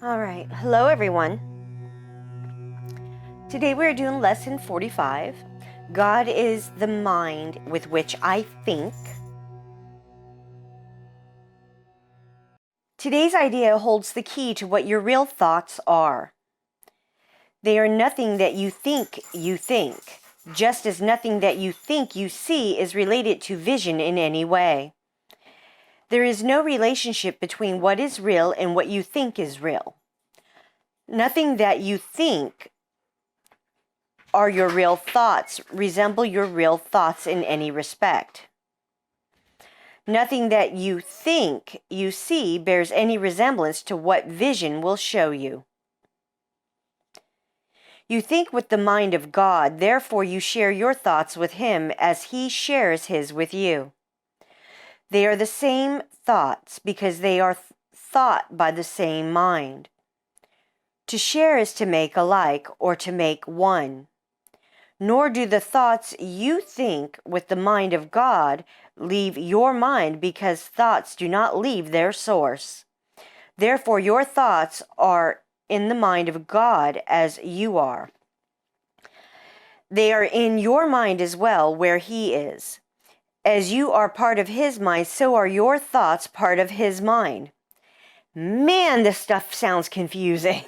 All right. Hello, everyone. Today we're doing lesson 45. God is the mind with which I think. Today's idea holds the key to what your real thoughts are. They are nothing that you think, just as nothing that you think you see is related to vision in any way. There is no relationship between what is real and what you think is real. Nothing that you think are your real thoughts resemble your real thoughts in any respect. Nothing that you think you see bears any resemblance to what vision will show you. You think with the mind of God, therefore you share your thoughts with Him as He shares His with you. They are the same thoughts because they are thought by the same mind. To share is to make alike or to make one. Nor do the thoughts you think with the mind of God leave your mind, because thoughts do not leave their source. Therefore, your thoughts are in the mind of God as you are. They are in your mind as well, where He is. As you are part of His mind, so are your thoughts part of His mind. Man, this stuff sounds confusing.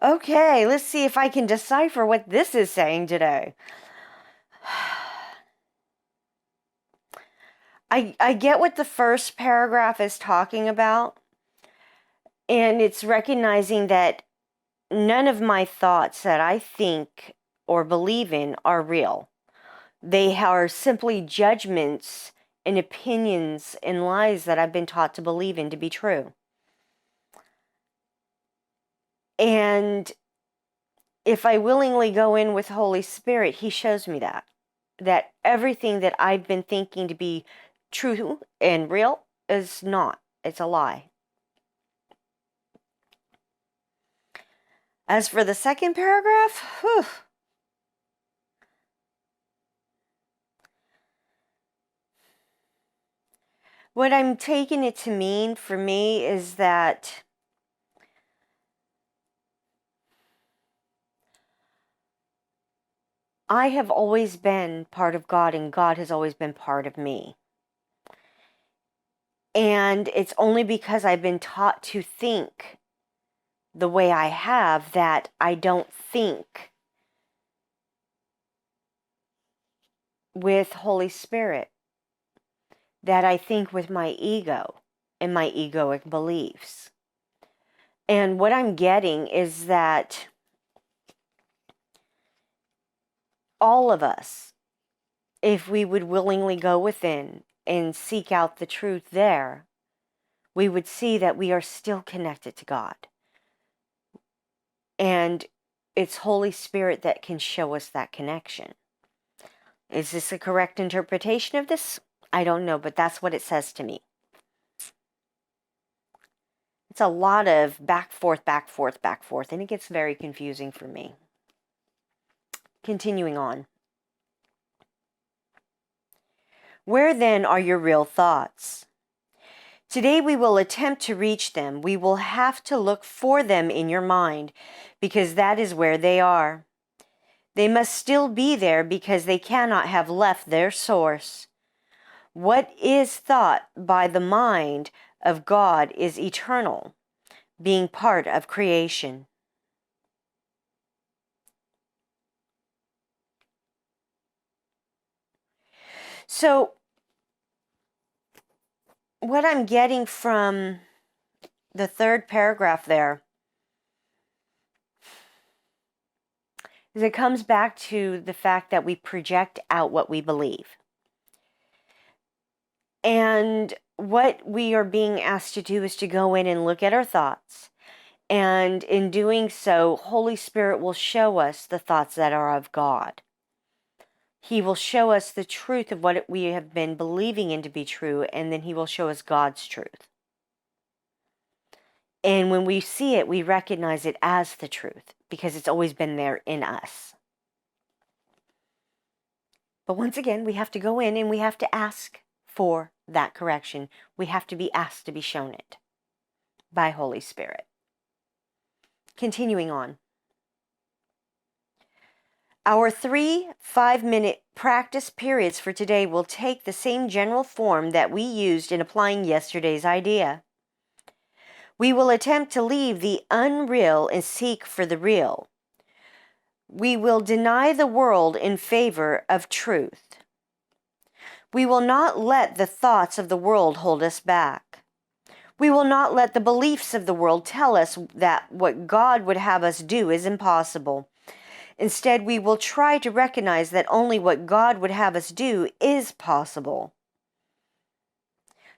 Okay, let's see if I can decipher what this is saying today. I get what the first paragraph is talking about, and it's recognizing that none of my thoughts that I think or believe in are real. They are simply judgments and opinions and lies that I've been taught to believe in to be true. And if I willingly go in with Holy Spirit, He shows me that everything that I've been thinking to be true and real is not. It's a lie. As for the second paragraph, what I'm taking it to mean for me is that I have always been part of God and God has always been part of me. And it's only because I've been taught to think the way I have that I don't think with Holy Spirit, that I think with my ego and my egoic beliefs. And what I'm getting is that all of us, if we would willingly go within and seek out the truth there, we would see that we are still connected to God. And it's Holy Spirit that can show us that connection. Is this a correct interpretation of this? I don't know, but that's what it says to me. It's a lot of back, forth, and it gets very confusing for me. Continuing on. Where then are your real thoughts? Today we will attempt to reach them. We will have to look for them in your mind, because that is where they are. They must still be there because they cannot have left their source. What is thought by the mind of God is eternal, being part of creation. So, what I'm getting from the third paragraph there is it comes back to the fact that we project out what we believe. And what we are being asked to do is to go in and look at our thoughts. And in doing so, Holy Spirit will show us the thoughts that are of God. He will show us the truth of what we have been believing in to be true, and then He will show us God's truth. And when we see it, we recognize it as the truth, because it's always been there in us. But once again, we have to go in and we have to ask for that correction. We have to be asked to be shown it by Holy Spirit. Continuing on. Our 3 5-minute practice periods for today will take the same general form that we used in applying yesterday's idea. We will attempt to leave the unreal and seek for the real. We will deny the world in favor of truth. We will not let the thoughts of the world hold us back. We will not let the beliefs of the world tell us that what God would have us do is impossible. Instead, we will try to recognize that only what God would have us do is possible.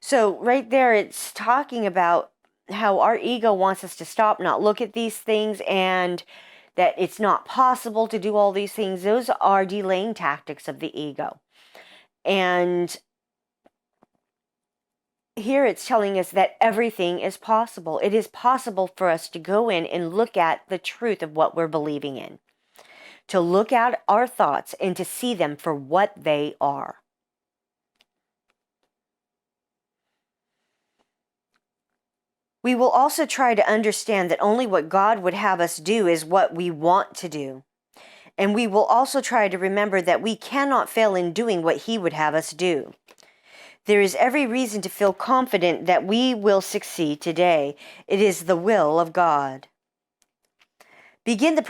So right there, it's talking about how our ego wants us to stop, not look at these things, and that it's not possible to do all these things. Those are delaying tactics of the ego. And here it's telling us that everything is possible. It is possible for us to go in and look at the truth of what we're believing in, to look at our thoughts and to see them for what they are. We will also try to understand that only what God would have us do is what we want to do. And we will also try to remember that we cannot fail in doing what He would have us do. There is every reason to feel confident that we will succeed today. It is the will of God. Begin the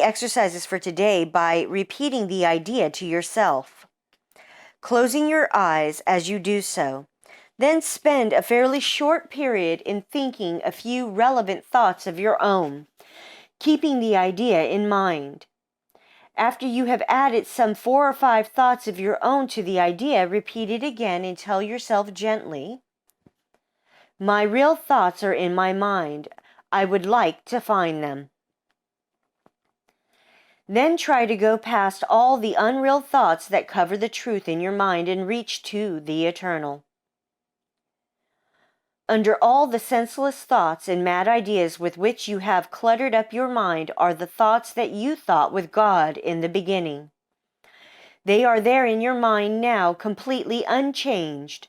exercises for today by repeating the idea to yourself, closing your eyes as you do so. Then spend a fairly short period in thinking a few relevant thoughts of your own, keeping the idea in mind. After you have added some 4 or 5 thoughts of your own to the idea, repeat it again and tell yourself gently, "My real thoughts are in my mind. I would like to find them." Then try to go past all the unreal thoughts that cover the truth in your mind and reach to the eternal. Under all the senseless thoughts and mad ideas with which you have cluttered up your mind are the thoughts that you thought with God in the beginning. They are there in your mind now, completely unchanged.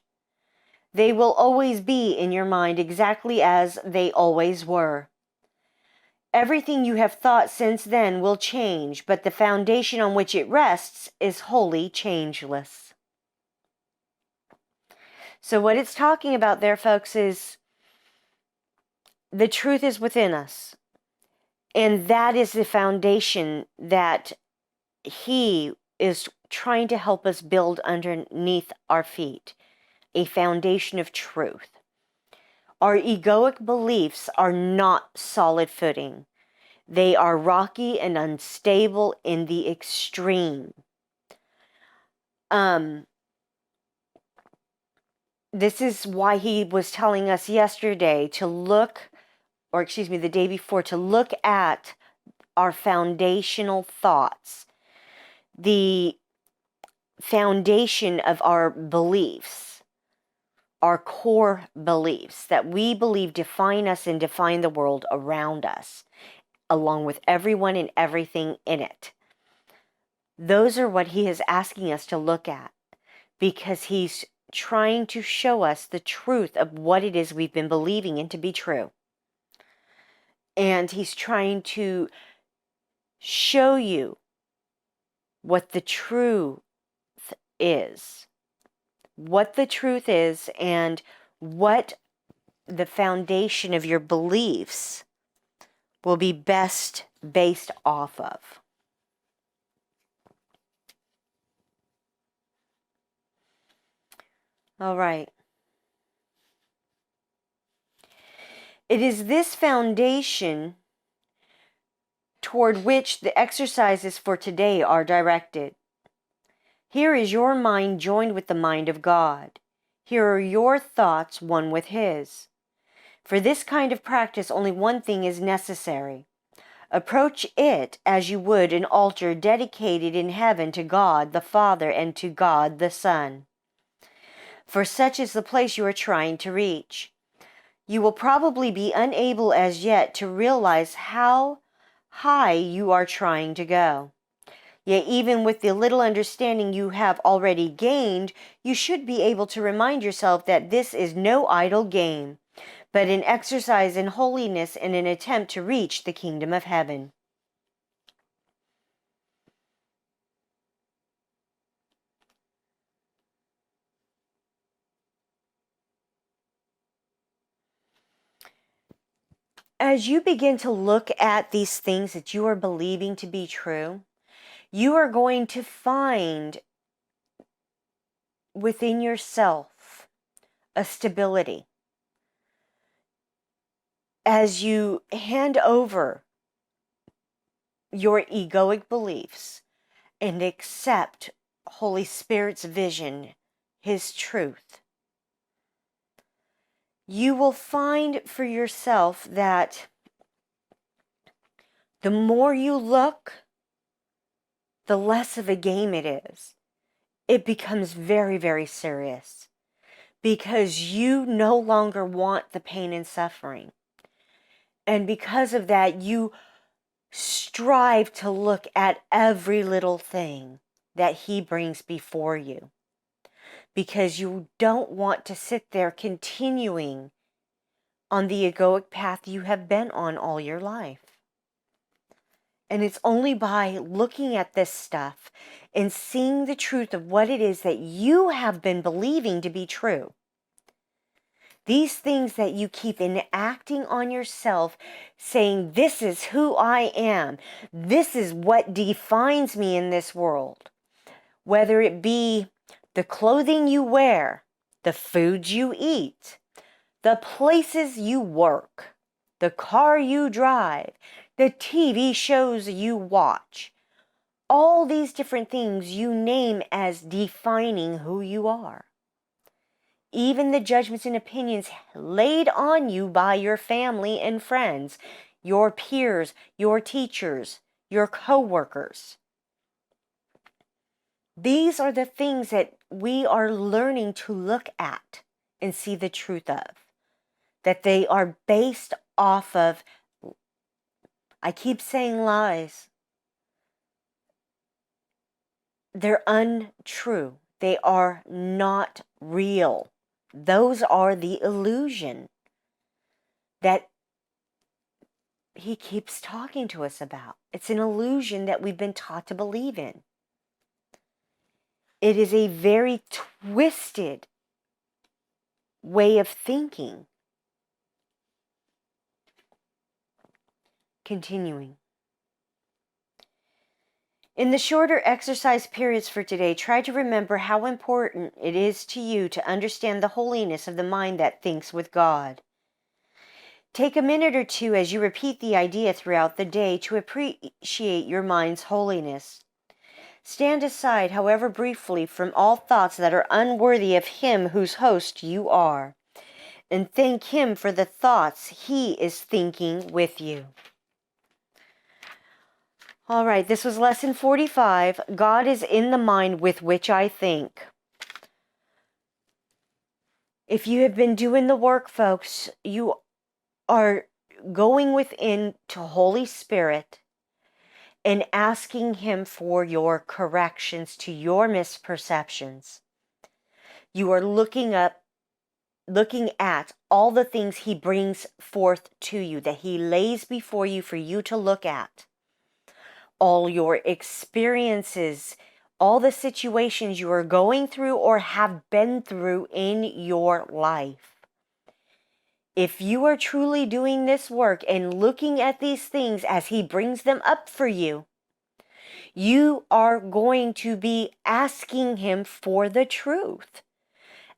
They will always be in your mind exactly as they always were. Everything you have thought since then will change, but the foundation on which it rests is wholly changeless. So what it's talking about there, folks, is the truth is within us. And that is the foundation that He is trying to help us build underneath our feet. A foundation of truth. Our egoic beliefs are not solid footing. They are rocky and unstable in the extreme. This is why He was telling us yesterday to look, the day before, to look at our foundational thoughts, the foundation of our beliefs, our core beliefs that we believe define us and define the world around us, along with everyone and everything in it. Those are what He is asking us to look at, because He's trying to show us the truth of what it is we've been believing in to be true. And He's trying to show you what the truth is. What the truth is and what the foundation of your beliefs will be best based off of. All right. It is this foundation toward which the exercises for today are directed. Here is your mind joined with the mind of God. Here are your thoughts one with His. For this kind of practice, only one thing is necessary. Approach it as you would an altar dedicated in heaven to God the Father and to God the Son. For such is the place you are trying to reach. You will probably be unable as yet to realize how high you are trying to go. Yet even with the little understanding you have already gained, you should be able to remind yourself that this is no idle game, but an exercise in holiness and an attempt to reach the kingdom of heaven. As you begin to look at these things that you are believing to be true, you are going to find within yourself a stability. As you hand over your egoic beliefs and accept Holy Spirit's vision, His truth, you will find for yourself that the more you look, the less of a game it is. It becomes very, very serious because you no longer want the pain and suffering. And because of that, you strive to look at every little thing that He brings before you, because you don't want to sit there continuing on the egoic path you have been on all your life. And it's only by looking at this stuff and seeing the truth of what it is that you have been believing to be true. These things that you keep enacting on yourself, saying, this is who I am. This is what defines me in this world. Whether it be the clothing you wear, the foods you eat, the places you work, the car you drive, the TV shows you watch, all these different things you name as defining who you are. Even the judgments and opinions laid on you by your family and friends, your peers, your teachers, your co-workers. These are the things that we are learning to look at and see the truth of. That they are based off of, I keep saying lies. They're untrue. They are not real. Those are the illusion that He keeps talking to us about. It's an illusion that we've been taught to believe in. It is a very twisted way of thinking. Continuing. In the shorter exercise periods for today, try to remember how important it is to you to understand the holiness of the mind that thinks with God. Take a minute or two as you repeat the idea throughout the day to appreciate your mind's holiness. Stand aside, however briefly, from all thoughts that are unworthy of Him whose host you are, and thank Him for the thoughts He is thinking with you. All right, this was lesson 45. God is in the mind with which I think. If you have been doing the work, folks, you are going within to Holy Spirit and asking Him for your corrections to your misperceptions. You are looking at all the things He brings forth to you, that He lays before you for you to look at. All your experiences, all the situations you are going through or have been through in your life. If you are truly doing this work and looking at these things as He brings them up for you, you are going to be asking Him for the truth.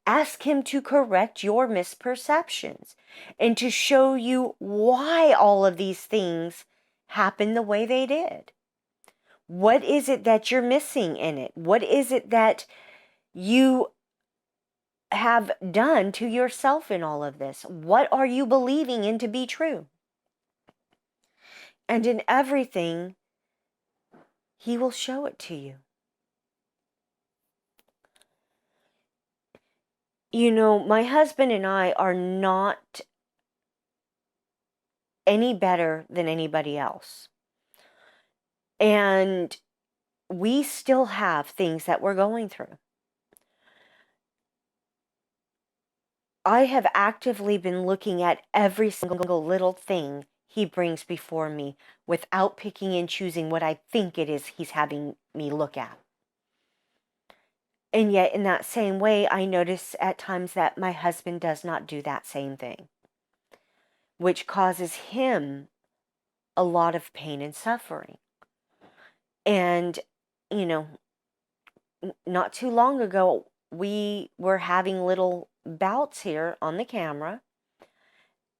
Ask Him to correct your misperceptions and to show you why all of these things happened the way they did. What is it that you're missing in it? What is it that you have done to yourself in all of this? What are you believing in to be true? And in everything, He will show it to you. You know, my husband and I are not any better than anybody else. And we still have things that we're going through. I have actively been looking at every single little thing he brings before me without picking and choosing what I think it is he's having me look at. And yet, in that same way, I notice at times that my husband does not do that same thing, which causes him a lot of pain and suffering. And, you know, not too long ago, we were having little bouts here on the camera,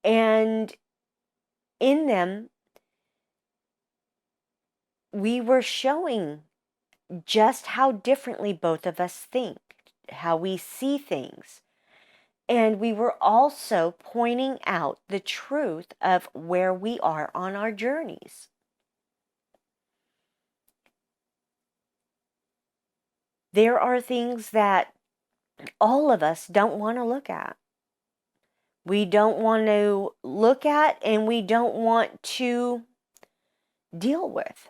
and in them, we were showing just how differently both of us think, how we see things. And we were also pointing out the truth of where we are on our journeys. There are things that all of us don't want to look at. We don't want to look at, and we don't want to deal with.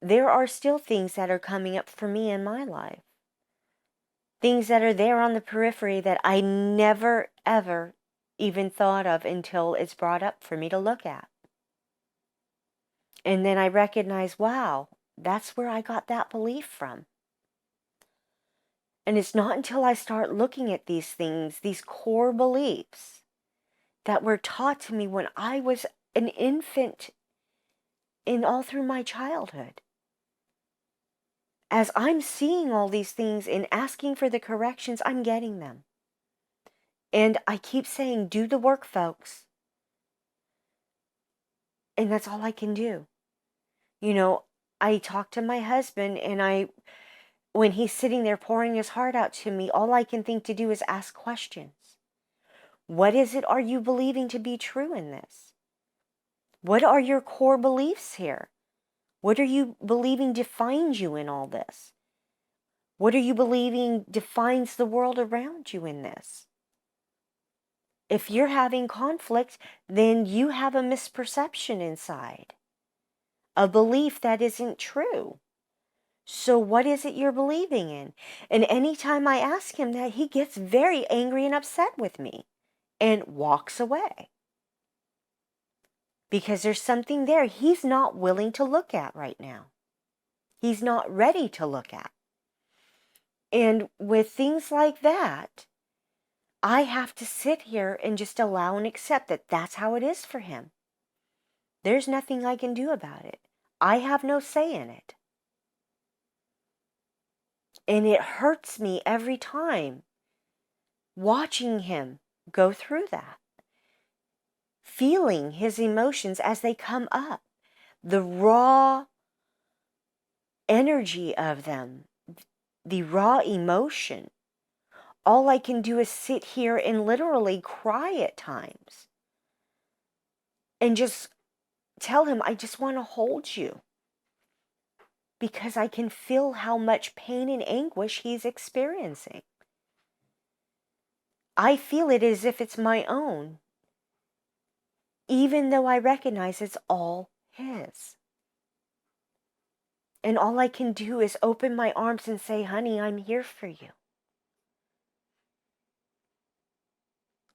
There are still things that are coming up for me in my life. Things that are there on the periphery that I never, ever even thought of until it's brought up for me to look at. And then I recognize, wow, that's where I got that belief from. And it's not until I start looking at these things, these core beliefs that were taught to me when I was an infant and all through my childhood. As I'm seeing all these things and asking for the corrections, I'm getting them. And I keep saying, do the work, folks. And that's all I can do. You know, I talk to my husband, and when he's sitting there pouring his heart out to me, all I can think to do is ask questions. What is it are you believing to be true in this? What are your core beliefs here? What are you believing defines you in all this? What are you believing defines the world around you in this? If you're having conflict, then you have a misperception inside, a belief that isn't true. So what is it you're believing in? And anytime I ask him that, he gets very angry and upset with me and walks away. Because there's something there he's not willing to look at right now. He's not ready to look at. And with things like that, I have to sit here and just allow and accept that that's how it is for him. There's nothing I can do about it. I have no say in it. And it hurts me every time watching him go through that. Feeling his emotions as they come up. The raw energy of them. The raw emotion. All I can do is sit here and literally cry at times. And just tell him, I just want to hold you. Because I can feel how much pain and anguish he's experiencing. I feel it as if it's my own, even though I recognize it's all his. And all I can do is open my arms and say, honey, I'm here for you.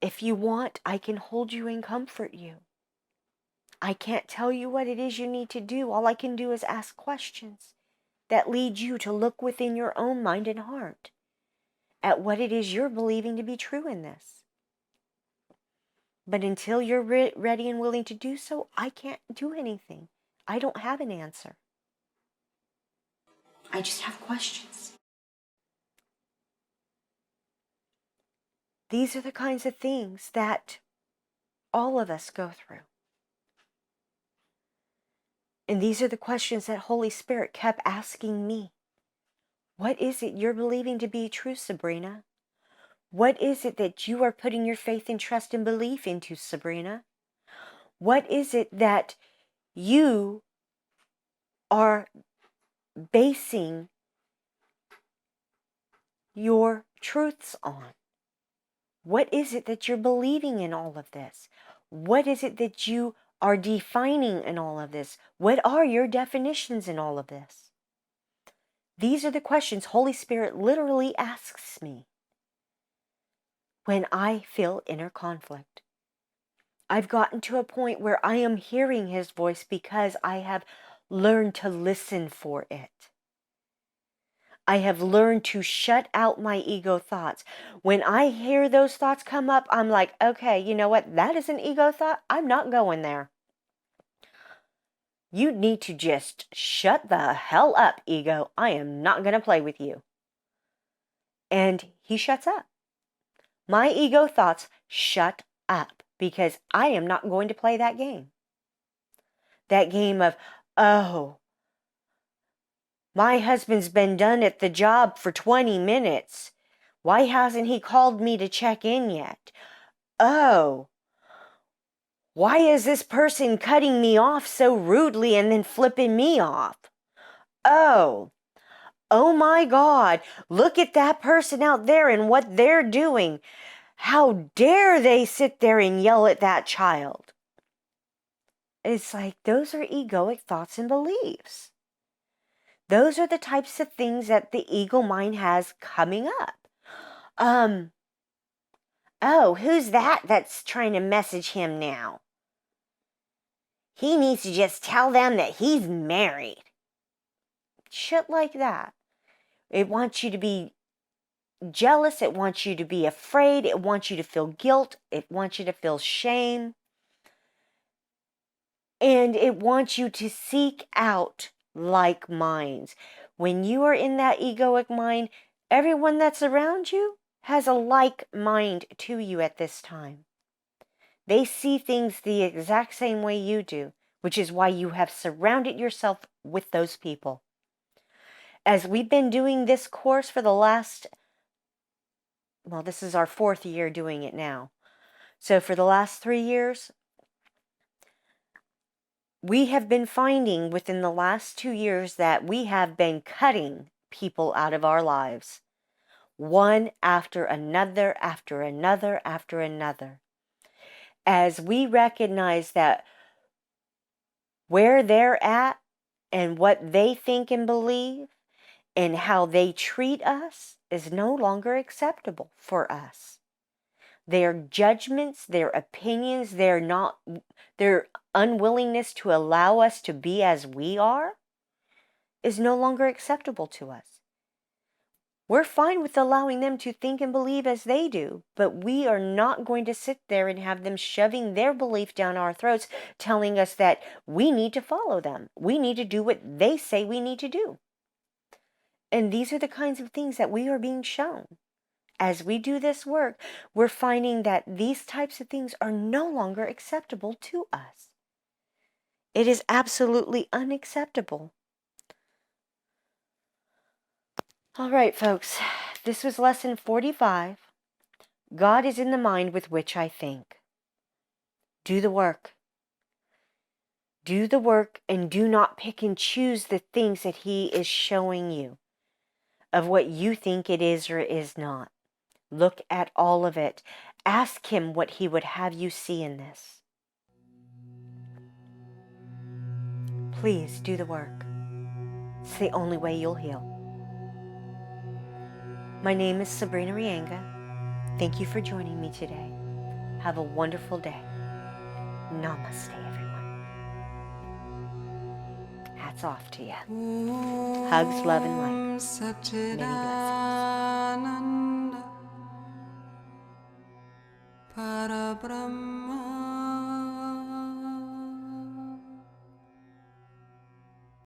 If you want, I can hold you and comfort you. I can't tell you what it is you need to do. All I can do is ask questions that lead you to look within your own mind and heart at what it is you're believing to be true in this. But until you're ready and willing to do so, I can't do anything. I don't have an answer. I just have questions. These are the kinds of things that all of us go through. And these are the questions that Holy Spirit kept asking me. What is it you're believing to be true, Sabrina? What is it that you are putting your faith and trust and belief into, Sabrina? What is it that you are basing your truths on? What is it that you're believing in all of this? What is it that you are defining in all of this? What are your definitions in all of this? These are the questions Holy Spirit literally asks me when I feel inner conflict. I've gotten to a point where I am hearing His voice because I have learned to listen for it. I have learned to shut out my ego thoughts. When I hear those thoughts come up, I'm like, okay, you know what? That is an ego thought. I'm not going there. You need to just shut the hell up, ego. I am not going to play with you. And he shuts up. My ego thoughts shut up because I am not going to play that game. That game of, oh, my husband's been done at the job for 20 minutes. Why hasn't he called me to check in yet? Oh, why is this person cutting me off so rudely and then flipping me off? Oh my God, look at that person out there and what they're doing. How dare they sit there and yell at that child? It's like those are egoic thoughts and beliefs. Those are the types of things that the ego mind has coming up. Oh, who's that that's trying to message him now? He needs to just tell them that he's married. Shit like that. It wants you to be jealous. It wants you to be afraid. It wants you to feel guilt. It wants you to feel shame. And it wants you to seek out like minds. When you are in that egoic mind, everyone that's around you has a like mind to you at this time. They see things the exact same way you do, which is why you have surrounded yourself with those people. As we've been doing this course for the last, well, this is our 4th year doing it now. So for the last 3 years, we have been finding within the last 2 years that we have been cutting people out of our lives. One after another, after another, after another. As we recognize that where they're at and what they think and believe and how they treat us is no longer acceptable for us. Their judgments, their opinions, their unwillingness to allow us to be as we are is no longer acceptable to us. We're fine with allowing them to think and believe as they do, but we are not going to sit there and have them shoving their belief down our throats, telling us that we need to follow them. We need to do what they say we need to do. And these are the kinds of things that we are being shown. As we do this work, we're finding that these types of things are no longer acceptable to us. It is absolutely unacceptable. All right, folks, this was lesson 45. God is in the mind with which I think. Do the work. Do the work and do not pick and choose the things that He is showing you of what you think it is or is not. Look at all of it. Ask Him what He would have you see in this. Please do the work. It's the only way you'll heal. My name is Sabrina Reyenga. Thank you for joining me today. Have a wonderful day. Namaste, everyone. Hats off to you. Hugs, love, and light. Many blessings.